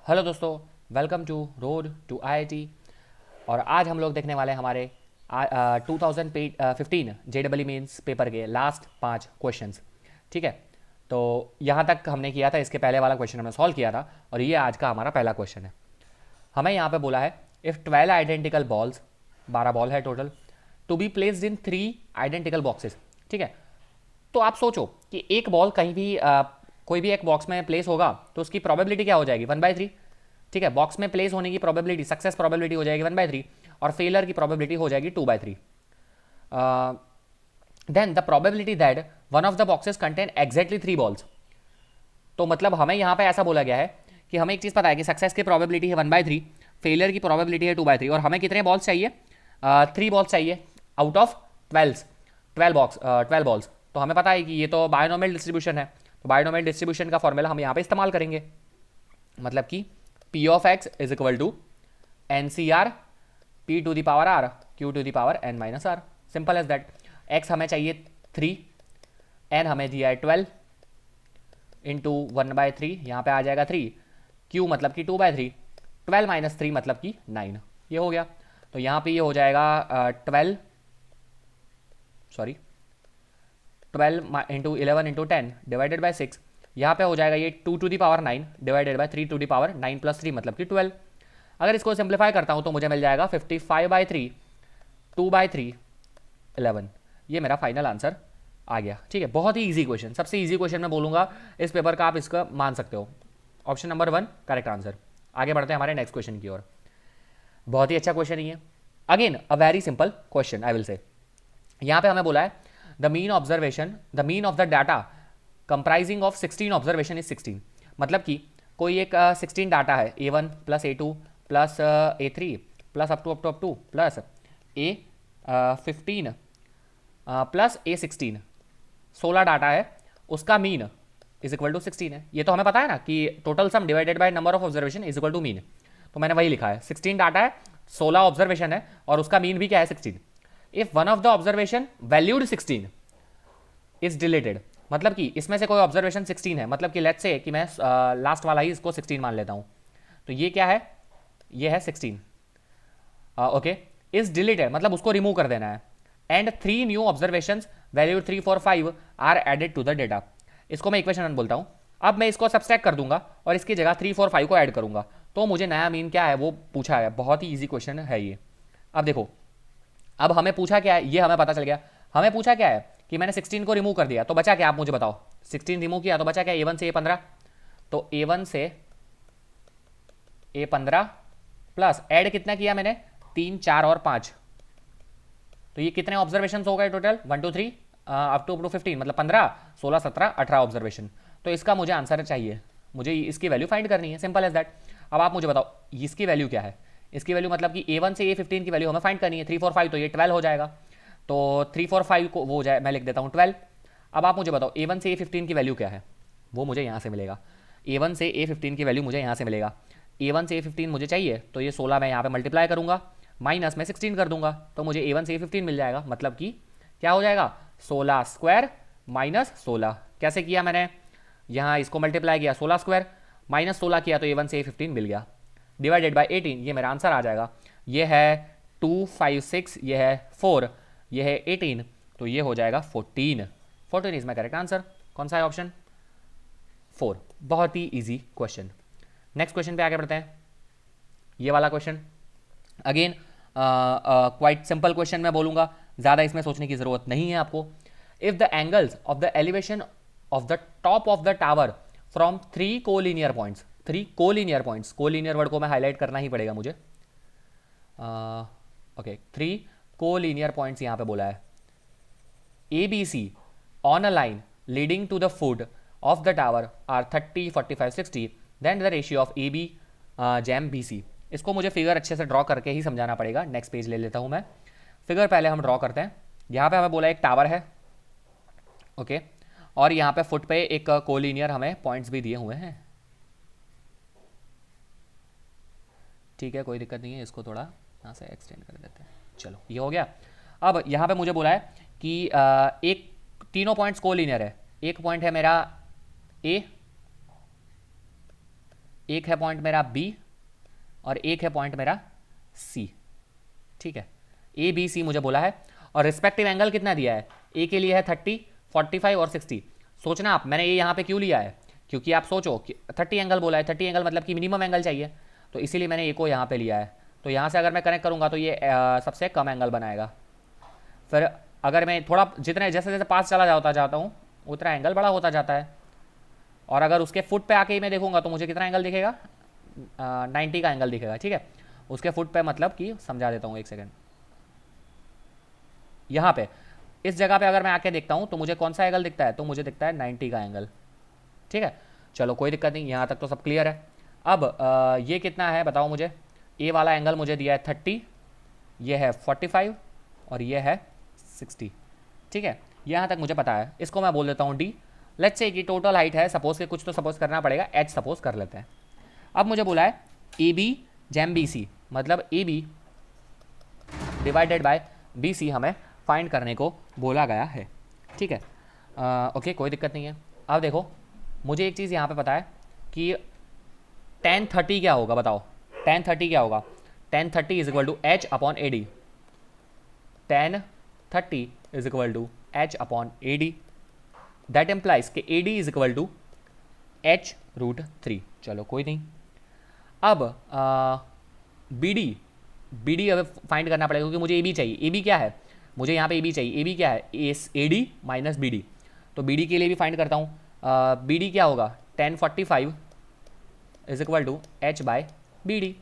Hello दोस्तों, welcome to road to IIT. और आज हम लोग देखने वाले हैं हमारे 2015 जेडबल मेंस पेपर के लास्ट 5 क्वेश्चंस। ठीक है, तो यहाँ तक हमने किया था, इसके पहले वाला क्वेश्चन हमने सॉल्व किया था और ये आज का हमारा पहला क्वेश्चन है। हमें यहाँ पे बोला है इफ़ 12 आइडेंटिकल बॉल्स, 12 बॉल है total, to be placed in 3 identical boxes. ठीक है, तो आप सोचो कि एक बॉल कहीं भी कोई भी एक बॉक्स में प्लेस होगा तो उसकी प्रोबेबिलिटी क्या हो जाएगी, 1/3। ठीक है, बॉक्स में प्लेस होने की प्रोबेबिलिटी, सक्सेस प्रोबेबिलिटी हो जाएगी 1/3 और फेलर की प्रोबेबिलिटी हो जाएगी 2/3। Then the probability that one of the boxes contain exactly 3 balls. तो मतलब हमें यहाँ पे ऐसा बोला गया है कि हमें एक चीज़ पता है कि सक्सेस की प्रोबेबिलिटी है 1/3, फेलियर की प्रोबेबिलिटी है 2/3 और हमें कितने बॉल्स चाहिए, 3 बॉल्स चाहिए आउट ऑफ 12 बॉल्स। तो हमें पता है कि ये तो बायनोमियल डिस्ट्रीब्यूशन है, तो बायनोमियल डिस्ट्रीब्यूशन का फॉर्मूला हम यहाँ पे इस्तेमाल करेंगे। मतलब कि P of X is equal to N C R P to the power R Q to the power N minus R. Simple as that. X हमें चाहिए 3, एन हमें दिया है 12 इंटू 1/3, यहाँ पे आ जाएगा 3, क्यू मतलब कि 2/3, 12 माइनस 3 मतलब कि 9। ये हो गया। तो यहाँ पे ये हो जाएगा 12 इंटू 11 इंटू 10 डिवाइडेड बाई 6। यहाँ पे हो जाएगा ये 2 to the power 9 divided by 3 to the power 9 plus 3 मतलब कि 12। अगर इसको सिंप्लीफाई करता हूँ तो मुझे मिल जाएगा 55/3, 2/3, 11। ये मेरा फाइनल आंसर आ गया। ठीक है, बहुत ही ईजी क्वेश्चन, सबसे ईजी क्वेश्चन मैं बोलूँगा इस पेपर का, आप इसका मान सकते हो। Option number 1 correct answer. आगे बढ़ते हैं हमारे नेक्स्ट क्वेश्चन की ओर। बहुत ही अच्छा क्वेश्चन ही है। Again a very simple question I will say. यहाँ पे हमें बोला है the mean of the data comprising of 16 observation is 16। मतलब कि कोई एक 16 डाटा है, A1 plus A2 plus A3 plus up two plus A15 plus A16, 16 data है, उसका मीन इज इक्वल टू 16 है। ये तो हमें पता है ना कि total sum divided by number of observation is equal to mean. तो मैंने वही लिखा है, 16 डाटा है, 16 ऑब्जर्वेशन है और उसका मीन भी क्या है, 16। If one of the observation valued 16 is deleted, मतलब कि इसमें से कोई ऑब्जर्वेशन 16 है, मतलब कि लेट्स से कि मैं लास्ट वाला ही इसको 16 मान लेता हूँ, तो ये क्या है, ये है 16। ओके, इज डिलीटेड मतलब उसको रिमूव कर देना है। And 3 new observation value 3, 4, 5 are added to the data. इसको मैं इक्वेशन बोलता हूँ। अब मैं इसको सब्सट्रैक्ट कर दूंगा और इसकी जगह 3, 4, 5 को ऐड करूंगा, तो मुझे नया मीन क्या है वो पूछा है। बहुत ही ईजी क्वेश्चन है ये। अब देखो, अब हमें पूछा क्या है, ये हमें पता चल गया। हमें पूछा क्या है कि मैंने 16 को रिमूव कर दिया, तो बचा क्या, आप मुझे बताओ। 16 रिमूव किया तो बचा क्या, A1 से A15, तो A1 से A15 प्लस ऐड कितना किया मैंने, 3, 4 और 5, तो ये कितने ऑब्जर्वेशन हो गए टोटल, 1, 2, 3 अप टू 15, मतलब 15, 16, 17, 18 ऑब्जर्वेशन। तो इसका मुझे आंसर चाहिए, मुझे इसकी वैल्यू फाइंड करनी है, सिंपल एज दैट। अब आप मुझे बताओ इसकी वैल्यू क्या है। इसकी वैल्यू मतलब कि A1 से A15 की वैल्यू हमें फाइंड करनी है, 3, 4, 5, तो ये 12 हो जाएगा। तो 3, 4, 5 को वो जाए, मैं लिख देता हूँ 12। अब आप मुझे बताओ A1 से A15 की वैल्यू क्या है, वो मुझे यहाँ से मिलेगा। A1 से A15 की वैल्यू मुझे यहाँ से मिलेगा। A1 से A15 मुझे चाहिए, तो ये 16 मैं यहाँ पे मल्टीप्लाई करूँगा, माइनस में 16 कर दूंगा, तो मुझे A1 से A15 मिल जाएगा। मतलब कि क्या हो जाएगा, 16 स्क्वायर माइनस 16। कैसे किया मैंने, यहाँ इसको मल्टीप्लाई किया 16 स्क्वायर माइनस 16 किया, तो A1 से A15 मिल गया, डिवाइडेड बाई 18, ये मेरा आंसर आ जाएगा। ये है 2, 5, 6, ये है 4, ये है 18, तो ये हो जाएगा 14। 14 इज माई करेक्ट आंसर। कौन सा है, ऑप्शन 4। बहुत ही ईजी क्वेश्चन। नेक्स्ट क्वेश्चन पे आगे बढ़ते हैं। ये वाला question again quite simple question मैं बोलूँगा, ज़्यादा इसमें सोचने की ज़रूरत नहीं है आपको। If the angles of the elevation of the top of the tower from 3 collinear points, 3 collinear points, collinear word को मैं हाईलाइट करना ही पड़ेगा मुझे। ओके, 3 कोलिनियर पॉइंट्स यहाँ पे बोला है, ABC on a line leading to the foot of the tower are 30, 45, 60, then the ratio of AB jam BC। इसको मुझे फिगर अच्छे से ड्रॉ करके ही समझाना पड़ेगा। नेक्स्ट पेज ले लेता हूँ मैं, फिगर पहले हम ड्रॉ करते हैं। यहाँ पे हमें बोला एक टावर है, ओके, और यहाँ पे फुट पे एक कोलिनियर हमें पॉइंट्स भी दिए हुए हैं। ठीक है, कोई दिक्कत नहीं है, इसको थोड़ा यहाँ से एक्सटेंड कर देते हैं। चलो, ये हो गया। अब यहाँ पे मुझे बोला है कि एक तीनों पॉइंट्स कोलिनियर है। एक पॉइंट है मेरा A, एक है पॉइंट मेरा बी और एक है पॉइंट मेरा सी, ठीक है। ए बी सी मुझे बोला है, और रिस्पेक्टिव एंगल कितना दिया है, ए के लिए है 30, 45 और 60। सोचना आप, मैंने ये यहाँ पे क्यों लिया है, क्योंकि आप सोचो कि 30 एंगल बोला है, 30 एंगल मतलब कि मिनिमम एंगल चाहिए, तो इसीलिए मैंने ए को यहाँ पे लिया है। तो यहाँ से अगर मैं कनेक्ट करूँगा तो ये सबसे कम एंगल बनाएगा। फिर अगर मैं थोड़ा जितने जैसे जैसे पास चला जाता हूँ उतना एंगल बड़ा होता जाता है। और अगर उसके फुट पे आके ही मैं देखूंगा तो मुझे कितना एंगल दिखेगा, 90 का एंगल दिखेगा, ठीक है। उसके फुट पे मतलब कि समझा देता हूँ, एक सेकेंड। यहाँ पे इस जगह पे अगर मैं आके देखता हूँ तो मुझे कौन सा एंगल दिखता है, तो मुझे दिखता है 90 का एंगल, ठीक है। चलो कोई दिक्कत नहीं, यहाँ तक तो सब क्लियर है। अब ये कितना है बताओ मुझे, ए वाला एंगल मुझे दिया है 30, ये है 45 और ये है 60, ठीक है। यहाँ तक मुझे पता है, इसको मैं बोल देता हूँ डी। लेट्स से कि टोटल हाइट है, सपोज के कुछ तो सपोज करना पड़ेगा, एच सपोज कर लेते हैं। अब मुझे बोला है ए बी जैम बी सी, मतलब A B divided by B C हमें फाइंड करने को बोला गया है, ठीक है। ओके कोई दिक्कत नहीं है। अब देखो मुझे एक चीज़ यहाँ पे पता है कि tan 30 क्या होगा, बताओ tan 30 क्या होगा। tan 30 is equal to H upon A D, tan 30 is equal to H upon A D, that implies के A D is equal to H root 3। चलो कोई नहीं। अब बी डी अब फाइंड करना पड़ेगा, क्योंकि मुझे ए बी चाहिए। ए बी क्या है, मुझे यहाँ पे ए बी चाहिए। ए बी क्या है, A D minus B D. तो बी डी के लिए भी फाइंड करता हूँ। बी डी क्या होगा, tan 45 is equal to H by B D.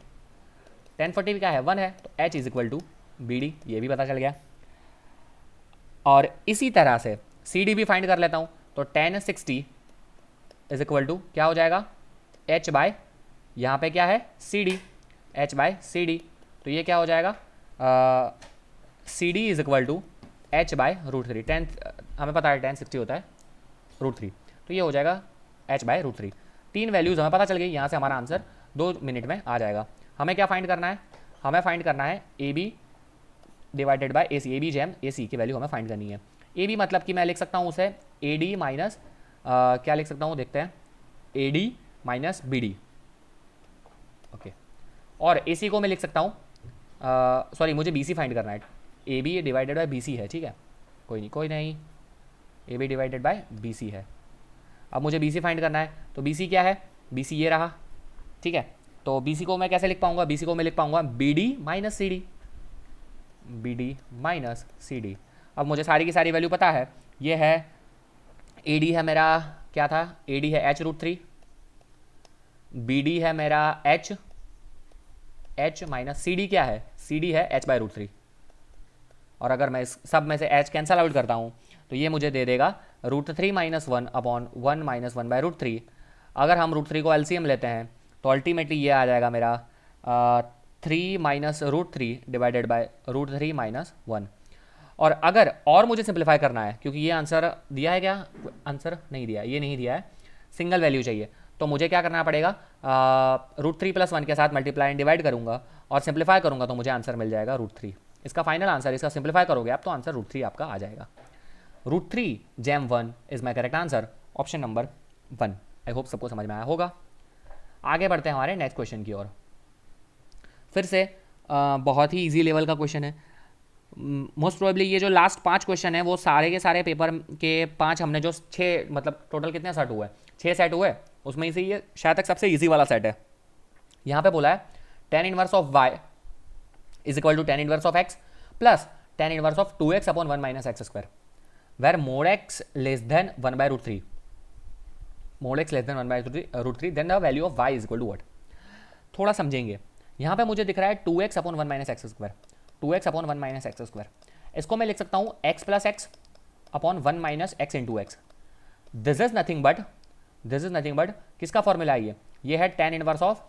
tan 40 क्या है, 1 है, तो H is equal to B D, ये भी पता चल गया। और इसी तरह से सी डी भी फाइंड कर लेता हूँ, तो tan 60 इज इक्वल टू क्या हो जाएगा, एच बाय यहाँ पे क्या है C D, H by C D. तो ये क्या हो जाएगा, C D is equal to H by root 3। Then हमें पता है tan 60 होता है रूट 3, तो ये हो जाएगा एच बाय रूट 3। तीन वैल्यूज़ हमें पता चल गई, यहाँ से हमारा आंसर 2 मिनट में आ जाएगा। हमें क्या फाइंड करना है, हमें फाइंड करना है A B divided by A C, A B जैम ए सी की वैल्यू हमें फाइंड करनी है। ए बी मतलब कि मैं लिख सकता हूँ उसे ए डी माइनस क्या लिख सकता हूँ, देखते हैं, A D minus B D, okay. और ए सी को मैं लिख सकता हूँ, सॉरी मुझे बी सी फाइंड करना है, A B divided by B C है, ठीक है। कोई नहीं, A B divided by B C है। अब मुझे बी सी फाइंड करना है, तो बी सी क्या है, बी सी ये रहा, ठीक है। तो बी सी को मैं कैसे लिख पाऊंगा, बी सी को मैं लिख पाऊंगा B D minus C D, B D minus C D. अब मुझे सारी की सारी वैल्यू पता है, ये है ए डी है मेरा क्या था, ए डी है एच रूट 3, बी डी है मेरा एच माइनस सी डी क्या है, सी डी है एच बाय रूट 3। और अगर मैं इस सब में से एच कैंसल आउट करता हूँ तो ये मुझे दे देगा root 3 minus 1 upon 1 minus 1 by root 3। अगर हम रूट 3 को एलसीएम लेते हैं तो अल्टीमेटली ये आ जाएगा मेरा 3 minus root 3 divided by root 3 minus 1। और अगर और मुझे सिंप्लीफाई करना है, क्योंकि ये आंसर दिया है क्या, आंसर नहीं दिया, ये नहीं दिया है, सिंगल वैल्यू चाहिए, तो मुझे क्या करना पड़ेगा, रूट 3 प्लस 1 के साथ मल्टीप्लाई एंड डिवाइड करूँगा और सिंप्लीफाई करूँगा तो मुझे आंसर मिल जाएगा रूट 3। इसका फाइनल आंसर, इसका सिंप्लीफाई करोगे आप तो आंसर रूट 3 आपका आ जाएगा। रूट 3 जैम 1 is my correct answer, option number 1। I hope सबको समझ में आया होगा। आगे बढ़ते हैं हमारे नेक्स्ट क्वेश्चन की ओर। फिर से बहुत ही इजी लेवल का क्वेश्चन है। मोस्ट प्रोबेबली ये जो लास्ट 5 क्वेश्चन है वो सारे के सारे पेपर के 5 हमने जो 6 मतलब टोटल कितने सेट हुए, 6 सेट हुए, उसमें से ये शायद तक सबसे इजी वाला सेट है। यहाँ पे बोला है tan inverse of y is equal to tan inverse of x plus tan inverse of 2x upon 1 minus X square where mod x less than 1 by root 3, mod x less than 1 by root 3 then the value of y is equal to what. थोड़ा समझेंगे, यहाँ पे मुझे दिख रहा है 2x upon 1 minus X square, 2x upon 1 minus X square, इसको मैं लिख सकता हूँ x plus x upon 1 minus x into x. This is nothing but किसका फॉर्मूला है, ये है tan inverse of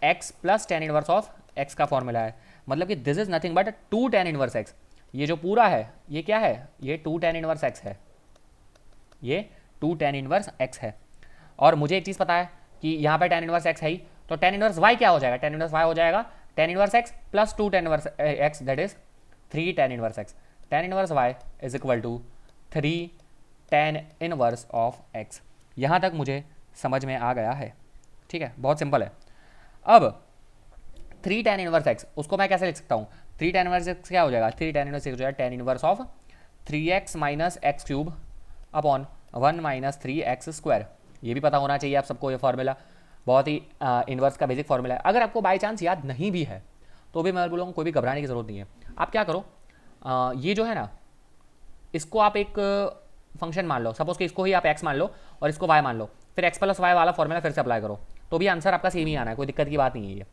x plus tan inverse of x का फॉर्मूला है, मतलब कि this is nothing but 2 tan inverse x। ये जो पूरा है ये क्या है, ये 2 tan इनवर्स x है, ये 2 tan इनवर्स x है। और मुझे एक चीज़ पता है कि यहाँ पे tan इनवर्स x है ही, तो tan इनवर्स y क्या हो जाएगा, tan इनवर्स y हो जाएगा tan inverse x plus 2 tan inverse x that is 3 tan inverse x। tan inverse y is equal to 3 tan inverse of x। यहाँ तक मुझे समझ में आ गया है। ठीक है, बहुत सिंपल है। अब 3 tan इनवर्स एक्स, उसको मैं कैसे लिख सकता हूँ? 3 tan इनवर्स एक्स क्या हो जाएगा? 3 tan इनवर्स एक्स हो जाएगा tan inverse of 3x minus x cube upon 1 minus 3x square. ये भी पता होना चाहिए आप सबको, ये फार्मूला बहुत ही इनवर्स का बेसिक फार्मूला है। अगर आपको बाई चांस याद नहीं भी है तो भी मैं बोलूँगा कोई भी घबराने की ज़रूरत नहीं है। आप क्या करो, ये जो है ना, इसको आप एक फंक्शन मान लो, सपोज कि इसको ही आप x मान लो और इसको y मान लो, फिर x प्लस वाई वाला फॉर्मूला फिर से अप्लाई करो, तो भी आंसर आपका सेम ही आना है, कोई दिक्कत की बात नहीं है ये।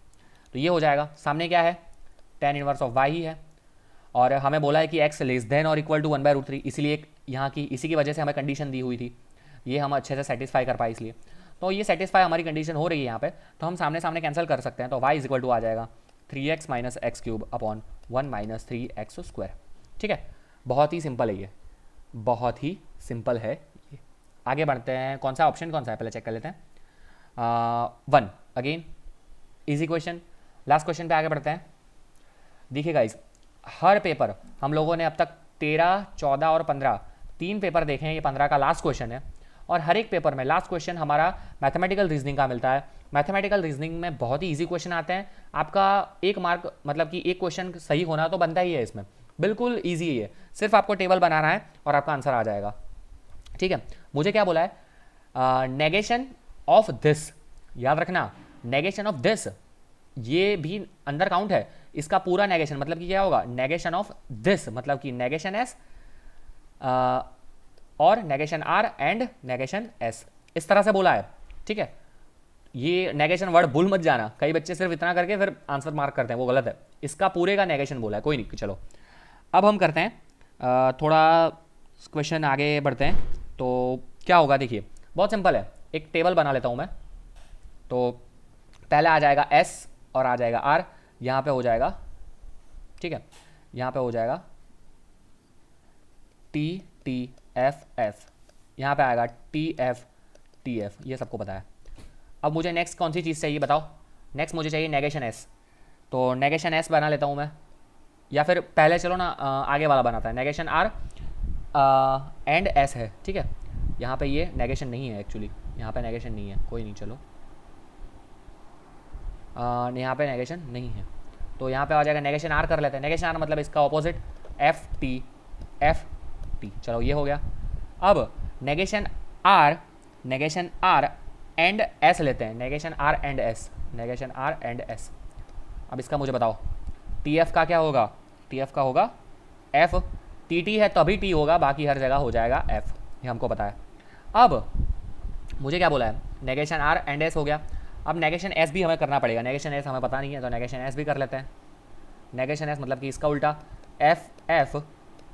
तो ये हो जाएगा, सामने क्या है? tan इनवर्स ऑफ y ही है, और हमें बोला है कि x लेस देन और इक्वल टू 1/√3, इसीलिए यहाँ की इसी की वजह से हमें कंडीशन दी हुई थी, ये हम अच्छे से सेटिस्फाई कर पाए इसलिए। तो ये सेटिस्फाई हमारी कंडीशन हो रही है यहाँ पे, तो हम सामने सामने कैंसिल कर सकते हैं। तो y इज इक्वल टू आ जाएगा 3x minus x cube upon 1 minus 3x square. ठीक है, बहुत ही सिंपल है ये, बहुत ही सिंपल है ये। आगे बढ़ते हैं, कौन सा ऑप्शन कौन सा है पहले चेक कर लेते हैं। 1 again easy question. Last question पे आगे बढ़ते हैं। देखिए गाइस, हर पेपर हम लोगों ने अब तक 13, 14 और 15 3 पेपर देखे हैं, ये 15 का लास्ट क्वेश्चन है। और हर एक पेपर में लास्ट क्वेश्चन हमारा मैथमेटिकल रीजनिंग का मिलता है। मैथमेटिकल रीजनिंग में बहुत ही इजी क्वेश्चन आते हैं, आपका 1 मार्क मतलब कि एक क्वेश्चन सही होना तो बनता ही है इसमें, बिल्कुल ईजी है, सिर्फ आपको टेबल बनाना है और आपका आंसर आ जाएगा। ठीक है, मुझे क्या बोला है? नेगेशन ऑफ दिस, याद रखना, नेगेशन ऑफ दिस ये भी अंदर काउंट है, इसका पूरा नेगेशन मतलब कि क्या होगा? नेगेशन ऑफ दिस मतलब कि नेगेशन एस और negation R and negation S, इस तरह से बोला है। ठीक है, ये नेगेशन वर्ड भूल मत जाना, कई बच्चे सिर्फ इतना करके फिर आंसर मार्क करते हैं, वो गलत है, इसका पूरे का नेगेशन बोला है। कोई नहीं, चलो अब हम करते हैं थोड़ा क्वेश्चन आगे बढ़ते हैं। तो क्या होगा, देखिए बहुत सिंपल है, एक टेबल बना लेता हूँ मैं। तो पहले आ जाएगा S और आ जाएगा R, यहाँ पे हो जाएगा, ठीक है, यहाँ पे हो जाएगा T T F F, यहाँ पे आएगा T F T F, ये सबको पता है। अब मुझे नेक्स्ट कौन सी चीज़ चाहिए बताओ? नेक्स्ट मुझे चाहिए नेगेशन S, तो नेगेशन S बना लेता हूँ मैं, या फिर पहले चलो ना आगे वाला बनाता है, नेगेशन R एंड S है। ठीक है, यहाँ पे ये नेगेशन नहीं है एक्चुअली, यहाँ पे नेगेशन नहीं है, कोई नहीं, चलो यहाँ पे नेगेशन नहीं है, तो यहाँ पे आ जाएगा नेगेशन R कर लेते हैं। नेगेशन R मतलब इसका ऑपोजिट F T, चलो ये हो गया। अब नेगेशन R एंड S लेते हैं, negation R and S, negation R and S। अब इसका मुझे बताओ, TF का क्या होगा? TF का होगा F, TT है तभी T होगा, बाकी हर जगह हो जाएगा F, ये हमको पता है। अब मुझे क्या बोला है? नेगेशन R एंड S हो गया, अब नेगेशन S भी हमें करना पड़ेगा, नेगेशन S हमें पता नहीं है, तो नेगेशन S भी कर लेते हैं। नेगेशन S मतलब कि इसका उल्टा F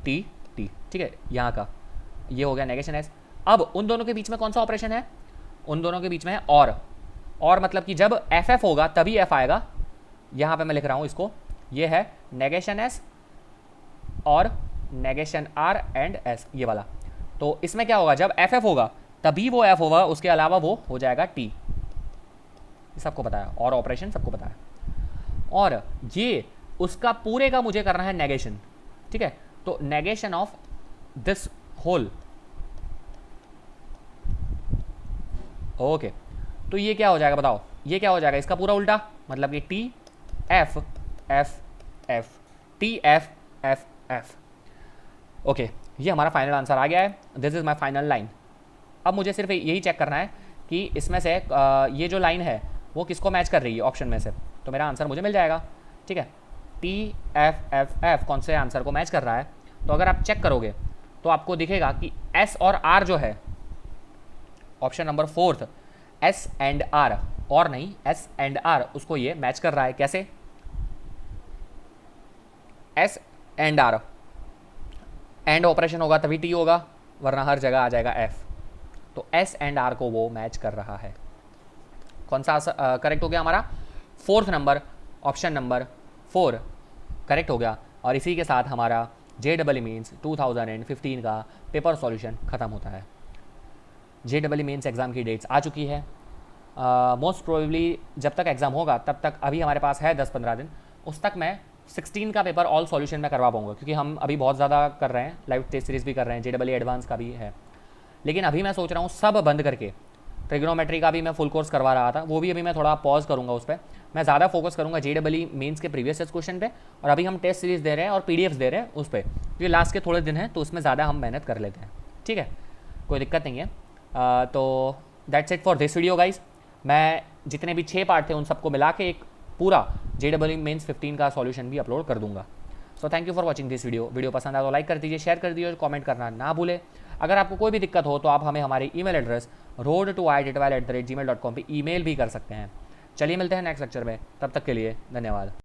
T, ठीक है, यहाँ का ये हो गया नेगेशन S। अब उन दोनों के बीच में कौन सा ऑपरेशन है? उन दोनों के बीच में है और मतलब कि जब FF होगा तभी F आएगा, यहाँ पे मैं लिख रहा हूँ इसको, ये है नेगेशन S और नेगेशन R एंड S, ये वाला। तो इसमें क्या होगा? जब FF होगा तभी वो F होगा, उसके अलावा वो हो जाएगा T, सबको पता है, और ऑपरेशन सबको पता है। और ये उसका पूरे का मुझे करना है नेगेशन, ठीक है, तो negation of this whole, okay, तो ये क्या हो जाएगा बताओ? ये क्या हो जाएगा? इसका पूरा उल्टा, मतलब कि T F F F T F F F, okay, ये हमारा फाइनल आंसर आ गया है। This is my final line. अब मुझे सिर्फ यही चेक करना है कि इसमें से ये जो लाइन है वो किसको मैच कर रही है ऑप्शन में से, तो मेरा आंसर मुझे मिल जाएगा। ठीक है, T F F F कौन से आंसर को मैच कर रहा है? तो अगर आप चेक करोगे तो आपको दिखेगा कि S और R जो है option number 4 S and R, और नहीं S एंड R, उसको ये मैच कर रहा है। कैसे? S and R, and operation होगा तभी T होगा, वरना हर जगह आ जाएगा F, तो S एंड R को वो मैच कर रहा है। कौन सा करेक्ट हो गया हमारा? 4th number, option number 4 correct हो गया। और इसी के साथ हमारा JEE मेंस 2015 का पेपर सॉल्यूशन ख़त्म होता है। JEE मेंस एग्ज़ाम की डेट्स आ चुकी है, मोस्ट प्रोबेबली जब तक एग्ज़ाम होगा तब तक, अभी हमारे पास है 10-15 दिन, उस तक मैं 16 का पेपर ऑल सॉल्यूशन में करवा पाऊंगा, क्योंकि हम अभी बहुत ज़्यादा कर रहे हैं, लाइव टेस्ट सीरीज़ भी कर रहे हैं, JEE एडवांस का भी है। लेकिन अभी मैं सोच रहा हूँ सब बंद करके ट्रिग्नोमेट्री का भी मैं फुल कोर्स करवा रहा था, वो भी अभी मैं थोड़ा पॉज करूँगा उस पर। मैं ज़्यादा फोकस करूँगा JEE मेंस के प्रीवियस क्वेश्चन पे, और अभी हम टेस्ट सीरीज़ दे रहे हैं और PDFs दे रहे हैं उस पर, क्योंकि लास्ट के थोड़े दिन हैं तो उसमें ज़्यादा हम मेहनत कर लेते हैं। ठीक है, कोई दिक्कत नहीं है। तो that's it for this video guys. मैं जितने भी 6 पार्ट थे उन सबको मिला के एक पूरा JEE मेंस 15 का सॉल्यूशन भी अपलोड कर दूंगा। So thank you for watching this video पसंद आया तो लाइक कर दीजिए, शेयर कर दीजिए और कमेंट करना ना भूलें। अगर आपको कोई भी दिक्कत हो तो आप हमें हमारे ईमेल एड्रेस road2iit12@gmail.com पे ईमेल भी कर सकते हैं। चलिए मिलते हैं नेक्स्ट लेक्चर में, तब तक के लिए धन्यवाद।